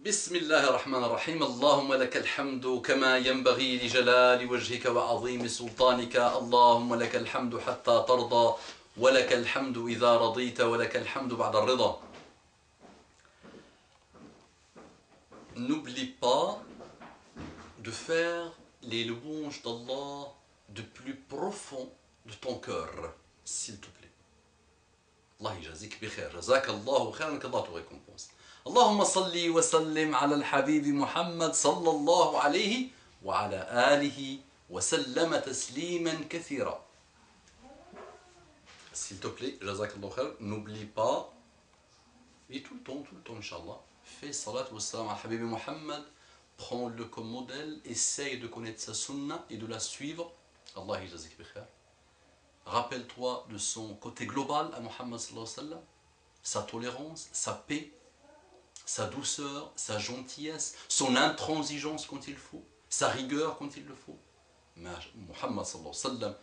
بسم الله الرحمن الرحيم اللهم لك الحمد كما ينبغي لجلال وجهك وعظيم سلطانك اللهم لك الحمد حتى ترضى ولك الحمد إذا رضيت ولك الحمد بعد الرضا. N'oublie pas de faire les louanges d'Allah du plus profond de ton cœur, s'il te plaît. Allah يجازيك بخير. جزاك الله خيرا qu'Allah te récompense. اللهم صل وسلم على الحبيب محمد صلى الله عليه وعلى آله وسلم تسليما كثيرا. S'il te plaît, جزاك الله خير, n'oublie pas, et tout le temps, Inch'Allah, fais salat wa salam à Habib Muhammad, prends-le comme modèle, essaye de connaître sa sunna et de la suivre. Allah yajazik bikhair. Rappelle-toi de son côté global à Muhammad sallallahu alayhi wa sallam, sa tolérance, sa paix, sa douceur, sa gentillesse, son intransigeance quand il faut, sa rigueur quand il le faut. Muhammad sallallahu alayhi wa sallam,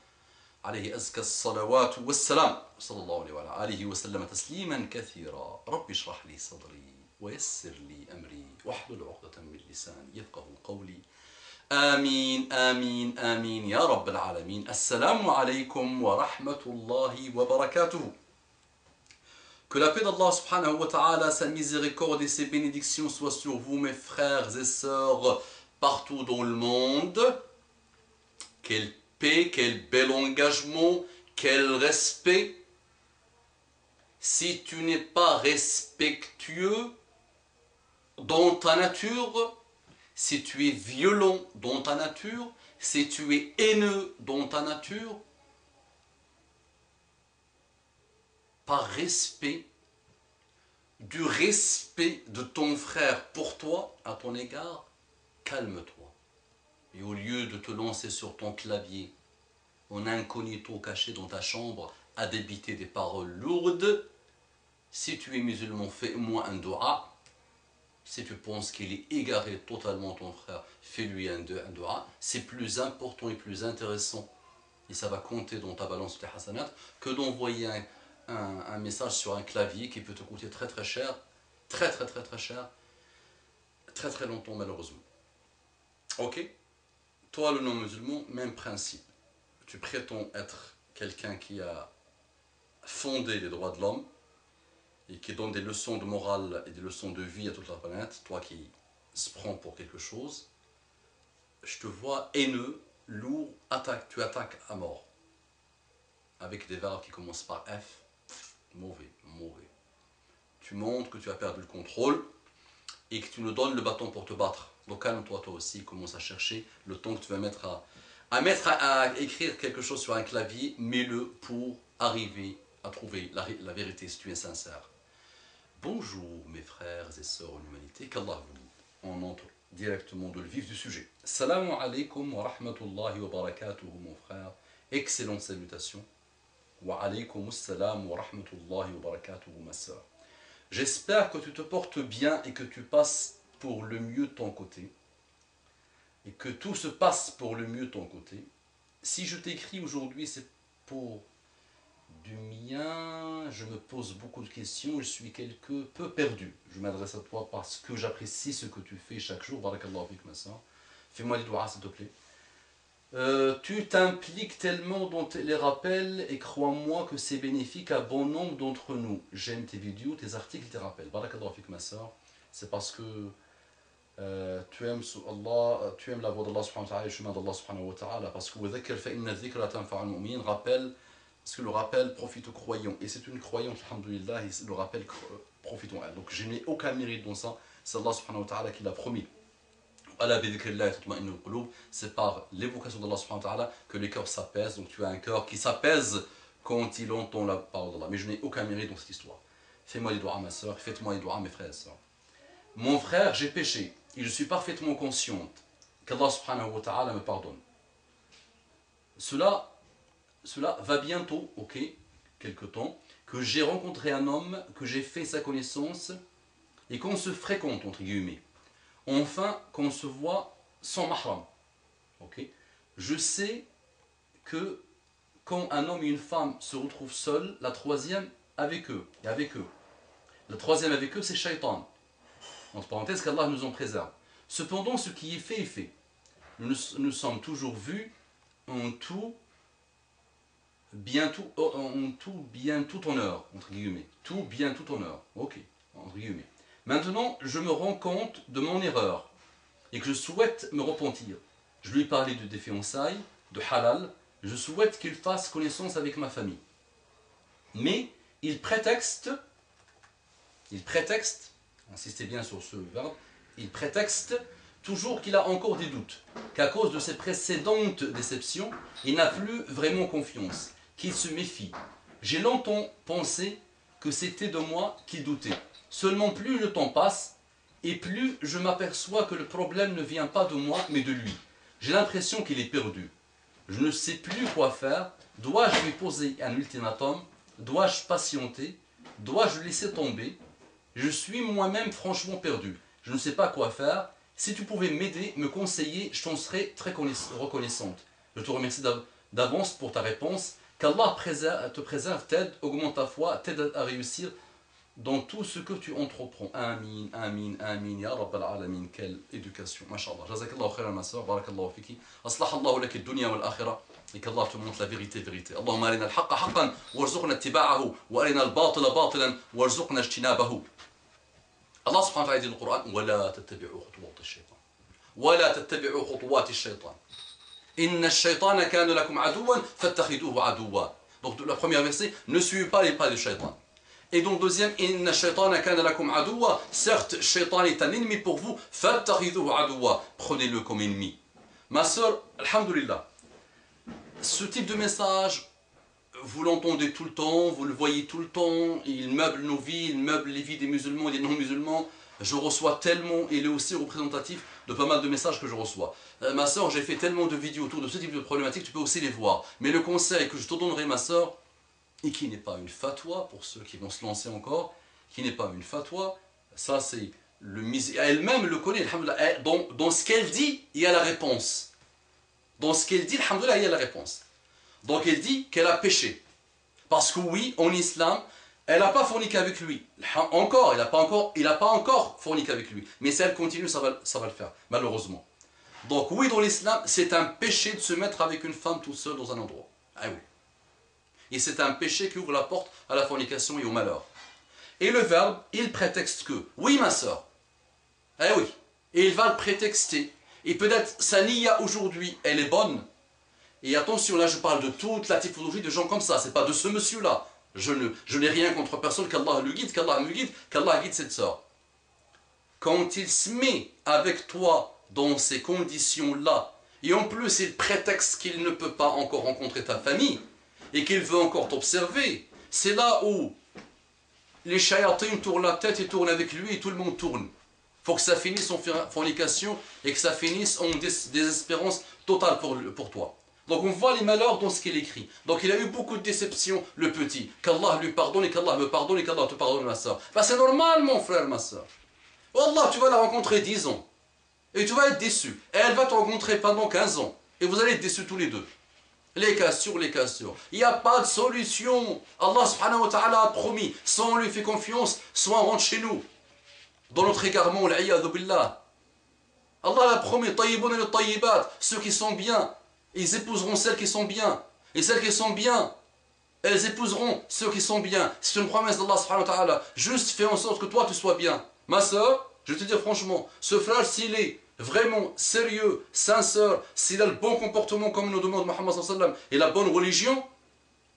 عليه أزكى الصلوات والسلام صلى الله عليه وعلى آله وسلم تسليما كثيرا. رب اشرح لي صدري ويسر لي أمري واحلل عقدة من لساني يفقهوا قولي. آمين آمين آمين يا رب العالمين. السلام عليكم ورحمة الله وبركاته. Que la paix d'Allah subhanahu wa ta'ala, sa miséricorde et ses bénédictions soient sur vous, mes frères et sœurs, partout dans le monde. Quelle paix, quel bel engagement, quel respect. Si tu n'es pas respectueux dans ta nature, si tu es violent dans ta nature, si tu es haineux dans ta nature, par respect, du respect de ton frère pour toi, à ton égard, calme-toi. Et au lieu de te lancer sur ton clavier, en incognito caché dans ta chambre, à débiter des paroles lourdes, si tu es musulman, fais-moi un dua. Si tu penses qu'il est égaré totalement ton frère, fais-lui un dua. C'est plus important et plus intéressant, et ça va compter dans ta balance de hasanat, que d'envoyer un message sur un clavier qui peut te coûter très très cher, très cher, très très longtemps malheureusement. Ok? Toi le non-musulman, même principe. Tu prétends être quelqu'un qui a fondé les droits de l'homme et qui donne des leçons de morale et des leçons de vie à toute la planète, toi qui se prends pour quelque chose, je te vois haineux, lourd, tu attaques à mort. Avec des verbes qui commencent par F, mauvais. Tu montres que tu as perdu le contrôle et que tu nous donnes le bâton pour te battre. Donc calme-toi toi aussi, commence à chercher le temps que tu vas mettre à écrire quelque chose sur un clavier, mets-le pour arriver à trouver la vérité si tu es sincère. Bonjour mes frères et sœurs en humanité, qu'Allah vous, on entre directement dans le vif du sujet. Assalamu alaikum wa rahmatullahi wa barakatuhu mon frère, excellente salutation. Wa alaikum assalam wa rahmatullahi wa barakatuhu ma sœur. J'espère que tu te portes bien et que tu passes pour le mieux de ton côté. Et que tout se passe pour le mieux de ton côté. Si je t'écris aujourd'hui, c'est pour du mien. Je me pose beaucoup de questions. Je suis quelque peu perdu. Je m'adresse à toi parce que j'apprécie ce que tu fais chaque jour. Barakallahu fik ma sœur. Fais-moi des doigts s'il te plaît. Tu t'impliques tellement dans les rappels et crois-moi que c'est bénéfique à bon nombre d'entre nous. J'aime tes vidéos, tes articles, tes rappels. Barakallahu fik ma sœur. C'est parce que tu aimes la voix d'Allah subhanahu wa ta'ala et le chemin d'Allah subhanahu wa ta'ala. Parce que rappel, parce que le rappel profite aux croyants. Et c'est une croyante, alhamdoulilah, et le rappel profite à elle. Donc je n'ai aucun mérite dans ça. C'est Allah subhanahu wa ta'ala qui l'a promis. C'est par l'évocation d'Allah subhanahu wa ta'ala que les cœurs s'apaisent. Donc tu as un cœur qui s'apaise quand il entend la parole d'Allah. Mais je n'ai aucun mérite dans cette histoire. Fais-moi les doigts à ma soeur, faites-moi les doigts à mes frères et sœurs. Mon frère, j'ai péché et je suis parfaitement consciente qu'Allah subhanahu wa ta'ala me pardonne. Cela va bientôt, ok, quelque temps, que j'ai rencontré un homme, que j'ai fait sa connaissance et qu'on se fréquente, entre guillemets. Enfin, qu'on se voit sans mahram. Okay. Je sais que quand un homme et une femme se retrouvent seuls, la troisième avec eux. La troisième avec eux, c'est Shaitan. Entre parenthèses, qu'Allah nous en préserve. Cependant, ce qui est fait est fait. Nous sommes toujours vus en tout honneur, entre guillemets. Tout bien, tout honneur. Ok, entre guillemets. Maintenant, je me rends compte de mon erreur et que je souhaite me repentir. Je lui ai parlé de des fiançailles, de halal. Je souhaite qu'il fasse connaissance avec ma famille. Mais il prétexte, insistez bien sur ce verbe, il prétexte toujours qu'il a encore des doutes, qu'à cause de ses précédentes déceptions, il n'a plus vraiment confiance, qu'il se méfie. J'ai longtemps pensé que c'était de moi qu'il doutait. Seulement plus le temps passe, et plus je m'aperçois que le problème ne vient pas de moi, mais de lui. J'ai l'impression qu'il est perdu. Je ne sais plus quoi faire. Dois-je lui poser un ultimatum? Dois-je patienter? Dois-je laisser tomber? Je suis moi-même franchement perdu. Je ne sais pas quoi faire. Si tu pouvais m'aider, me conseiller, je t'en serais très reconnaissante. Je te remercie d'avance pour ta réponse. Qu'Allah te préserve, t'aide, augmente ta foi, t'aide à réussir dans tout ce que tu entreprends. Amin, amin, amin, ya Rabbal Alamin. Quelle éducation, mashallah. Jazakallahu khairan ma soeur, barakallahu fiki. Aslahallahu laki dunya wal akhirah. Et qu'Allah te montre la vérité, vérité. Allahumma arina al-haqqa haqqan, warzuqna ittiba'ahu, wa arina al-batila batilan, warzuqna ijtinabahu. Allah subhanahu wa ta'ala dit dans le Coran, وَلَا تَتَّبِعُوا خُطُوَاتِ الشَّيْطَانِ وَلَا تَتَّبِعُوا خُطُوَاتِ الشَّيْطَانِ إِنَّ الشَّيْطَانَ كَانَ لَكُمْ عَدُوًّا فَاتَّخِذُوهُ عَدُوًّا. Donc le premier verset, ne suivez pas les pas du shaitan. Et donc deuxième, إِنَّ الشَّيْطَانَ كَانَ لَكُمْ عَدُوًّا. Certes, shaitan est un ennemi pour vous, فَاتَّخِذُوهُ عَدُوًّا. Prenez-le comme ennemi. Ma sœur, alhamdulillah, ce type de message, vous l'entendez tout le temps, vous le voyez tout le temps, il meuble nos vies, il meuble les vies des musulmans et des non-musulmans. Je reçois tellement, il est aussi représentatif de pas mal de messages que je reçois. Ma soeur, j'ai fait tellement de vidéos autour de ce type de problématiques, tu peux aussi les voir. Mais le conseil que je te donnerai, ma soeur, et qui n'est pas une fatwa, pour ceux qui vont se lancer encore, qui n'est pas une fatwa, ça c'est elle-même le connaît, alhamdoulilah. Dans ce qu'elle dit, il y a la réponse. Dans ce qu'elle dit, alhamdoulilah, il y a la réponse. Donc elle dit qu'elle a péché. Parce que oui, en islam, elle n'a pas forniqué avec lui. Encore, il n'a pas encore forniqué avec lui. Mais si elle continue, ça va le faire, malheureusement. Donc oui, dans l'islam, c'est un péché de se mettre avec une femme tout seul dans un endroit. Ah oui. Et c'est un péché qui ouvre la porte à la fornication et au malheur. Et le verbe, il prétexte que, oui ma soeur, eh oui, et il va le prétexter. Et peut-être sa niya aujourd'hui, elle est bonne. Et attention, là je parle de toute la typologie de gens comme ça, c'est pas de ce monsieur-là. Je n'ai rien contre personne, qu'Allah le guide, qu'Allah me guide, qu'Allah guide cette sœur. Quand il se met avec toi dans ces conditions-là, et en plus il prétexte qu'il ne peut pas encore rencontrer ta famille, et qu'il veut encore t'observer, c'est là où les shayatines tournent la tête et tournent avec lui et tout le monde tourne. Il faut que ça finisse en fornication et que ça finisse en désespérance totale pour toi. Donc on voit les malheurs dans ce qu'il écrit. Donc il a eu beaucoup de déceptions, le petit. Qu'Allah lui pardonne et qu'Allah me pardonne et qu'Allah te pardonne, ma soeur. Ben, c'est normal, mon frère, ma soeur. Wallah, tu vas la rencontrer 10 ans. Et tu vas être déçu. Et elle va te rencontrer pendant 15 ans. Et vous allez être déçus tous les deux. Les cassures, les cassures. Il n'y a pas de solution. Allah subhanahu wa ta'ala a promis. Soit on lui fait confiance, soit on rentre chez nous. Dans notre égarement, l'a'iyadhu billah. Allah a promis, tayyibun et tayyibat, ceux qui sont bien, ils épouseront celles qui sont bien. Et celles qui sont bien, elles épouseront ceux qui sont bien. C'est une promesse d'Allah subhanahu wa ta'ala. Juste fais en sorte que toi tu sois bien. Ma soeur, je vais te dire franchement, ce frère s'il est vraiment sérieux, sincère, s'il a le bon comportement comme nous demande Muhammad sallallahu alayhi wa sallam et la bonne religion,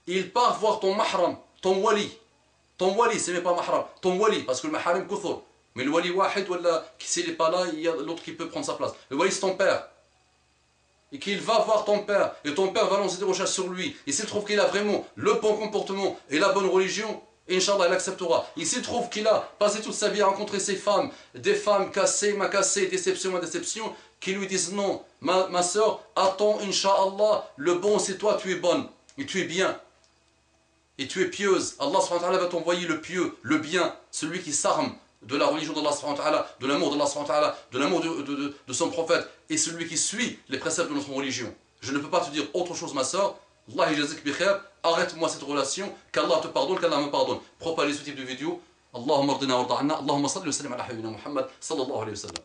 il part voir ton mahram, ton wali. Ton wali, c'est même pas mahram, ton wali, parce que le maharim kuthur. Mais le wali wahid, s'il n'est pas là, il y a l'autre qui peut prendre sa place. Le wali c'est ton père. Et qu'il va voir ton père, et ton père va lancer des recherches sur lui. Et s'il trouve qu'il a vraiment le bon comportement et la bonne religion, Inch'Allah, il acceptera. Il s'il trouve qu'il a passé toute sa vie à rencontrer ces femmes, des femmes cassées, ma cassées, déception, ma déception, qui lui disent non, ma soeur, attends, Inch'Allah, le bon c'est toi, tu es bonne, et tu es bien, et tu es pieuse. Allah subhanahu wa ta'ala va t'envoyer le pieux, le bien, celui qui s'arme de la religion d'Allah subhanahu wa ta'ala, de l'amour d'Allah subhanahu wa ta'ala, de l'amour de son prophète, et celui qui suit les préceptes de notre religion. Je ne peux pas te dire autre chose, ma soeur. Allah yajazik bi khair, arrête-moi cette relation, qu'Allah te pardonne, qu'Allah me pardonne. Propagez ce type de vidéo, اللهم ارضنا وارض عنا اللهم صل وسلم على حبيبنا محمد صلى الله عليه وسلم.